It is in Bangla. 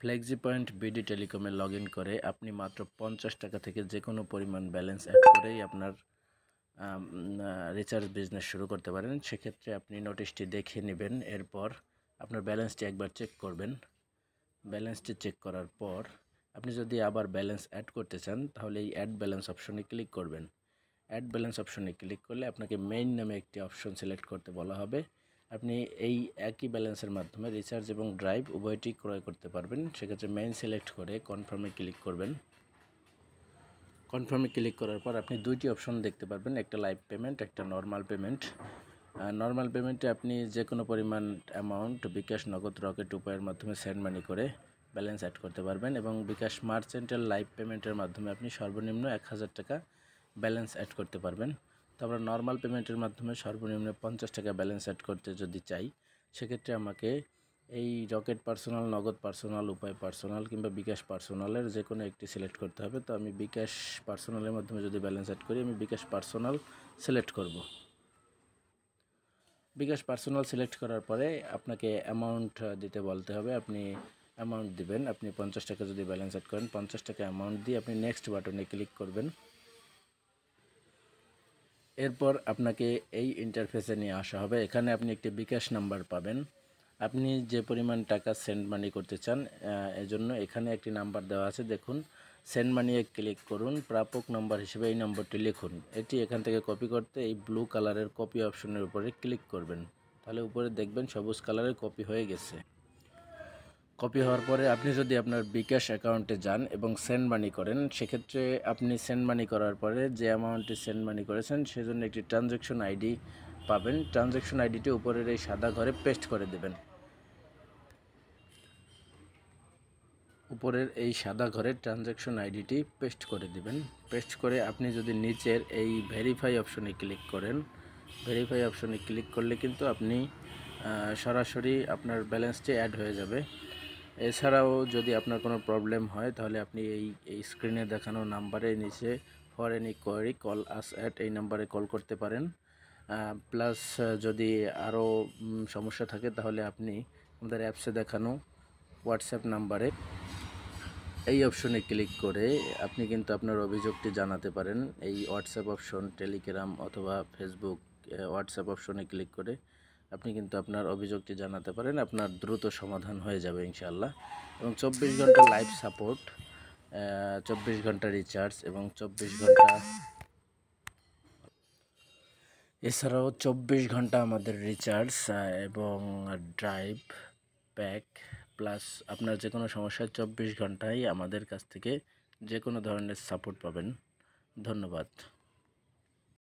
ফ্লেক্সি পয়েন্ট বিডি টেলিকমে লগ ইন করে আপনি মাত্র 50 টাকা থেকে যে কোনো পরিমাণ ব্যালেন্স অ্যাড করেই আপনার রিচার্জ বিজনেস শুরু করতে পারেন। সেক্ষেত্রে আপনি নোটিশটি দেখে নেবেন, এরপর আপনার ব্যালেন্সটি একবার চেক করবেন। ব্যালেন্সটি চেক করার পর আপনি যদি আবার ব্যালেন্স অ্যাড করতে চান তাহলে এই অ্যাড ব্যালেন্স অপশনে ক্লিক করবেন। অ্যাড ব্যালেন্স অপশনে ক্লিক করলে আপনাকে মেইন নামে একটি অপশন সিলেক্ট করতে বলা হবে। আপনি এই একই ব্যালেন্সের মাধ্যমে রিচার্জ এবং ড্রাইভ উভয়টি ক্রয় করতে পারবেন। সেক্ষেত্রে মেইন সিলেক্ট করে কনফার্মে ক্লিক করবেন। কনফার্মে ক্লিক করার পর আপনি দুইটি অপশন দেখতে পারবেন, একটা লাইভ পেমেন্ট, একটা নর্মাল পেমেন্ট। নর্মাল পেমেন্টে আপনি যে কোনো পরিমাণ অ্যামাউন্ট বিকাশ, নগদ, রকেট উপায়ের মাধ্যমে সেন্ড মানি করে ব্যালেন্স অ্যাড করতে পারবেন এবং বিকাশ মার্চেন্টাল লাইভ পেমেন্টের মাধ্যমে আপনি সর্বনিম্ন 1000 টাকা ব্যালেন্স অ্যাড করতে পারবেন। তো আমরা নর্মাল পেমেন্টের মাধ্যমে সর্বনিম্ন 50 টাকা ব্যালেন্স অ্যাড করতে যদি চাই, সেক্ষেত্রে আমাকে এই রকেট পার্সোনাল, নগদ পার্সোনাল, উপায় পার্সোনাল কিংবা বিকাশ পার্সোনালের যে কোনো একটি সিলেক্ট করতে হবে। তো আমি বিকাশ পার্সোনালের মাধ্যমে যদি ব্যালেন্স অ্যাড করি, আমি বিকাশ পার্সোনাল সিলেক্ট করব। বিকাশ পার্সোনাল সিলেক্ট করার পরে আপনাকে অ্যামাউন্ট দিতে বলতে হবে। আপনি অ্যামাউন্ট দিবেন। আপনি 50 টাকা যদি ব্যালেন্স অ্যাড করেন, 50 টাকা অ্যামাউন্ট দিয়ে আপনি নেক্সট বাটনে ক্লিক করবেন। এরপর আপনাকে এই ইন্টারফেসে নিয়ে আসা হবে। এখানে আপনি একটি বিকাশ নাম্বার পাবেন। আপনি যে পরিমাণ টাকা সেন্ড মানি করতে চান, এজন্য এখানে একটি নাম্বার দেওয়া আছে, দেখুন। সেন্ড মানিয়ে ক্লিক করুন, প্রাপক নাম্বার হিসেবে এই নম্বরটি লিখুন। এটি এখান থেকে কপি করতে এই ব্লু কালারের কপি অপশনের উপরে ক্লিক করবেন। তাহলে উপরে দেখবেন সবুজ কালারের কপি হয়ে গেছে। কপি হওয়ার পরে আপনি যদি আপনার বিকাশ অ্যাকাউন্টে যান এবং সেন্ড মানি করেন, সেক্ষেত্রে আপনি সেন্ড মানি করার পরে যে অ্যামাউন্টে সেন্ড মানি করেছেন সেজন্য একটি ট্রানজ্যাকশন আইডি পাবেন। ট্রানজ্যাকশন আইডিটি উপরের এই সাদা ঘরে পেস্ট করে দেবেন। উপরের এই সাদা ঘরে ট্রানজ্যাকশন আইডিটি পেস্ট করে দিবেন। পেস্ট করে আপনি যদি নিচের এই ভেরিফাই অপশনে ক্লিক করেন, ভেরিফাই অপশনে ক্লিক করলে কিন্তু আপনি সরাসরি আপনার ব্যালেন্সটি অ্যাড হয়ে যাবে। এছাড়াও যদি আপনার কোনো প্রবলেম হয় তাহলে আপনি এই স্ক্রিনে দেখানো নাম্বারে নিচে for any query call us at এই নাম্বারে কল করতে পারেন। প্লাস যদি আরও সমস্যা থাকে তাহলে আপনি আমাদের অ্যাপসে দেখানো হোয়াটসঅ্যাপ নাম্বারে এই অপশনে ক্লিক করে আপনি কিন্তু আপনার অভিযোগটি জানাতে পারেন। এই হোয়াটসঅ্যাপ অপশন, টেলিগ্রাম অথবা ফেসবুক হোয়াটসঅ্যাপ অপশনে ক্লিক করে আপনি কিন্তু আপনার অভিযোগটি জানাতে পারেন। আপনার দ্রুত সমাধান হয়ে যাবে ইনশাআল্লাহ। এবং 24 ঘন্টা লাইভ সাপোর্ট, 24 ঘন্টা রিচার্জ এবং 24 ঘন্টা, এছাড়াও 24 ঘন্টা আমাদের রিচার্জ এবং ড্রাইভ প্যাক, প্লাস আপনার যে কোনো সমস্যায় 24 ঘন্টায় আমাদের কাছ থেকে যে কোনো ধরনের সাপোর্ট পাবেন। ধন্যবাদ।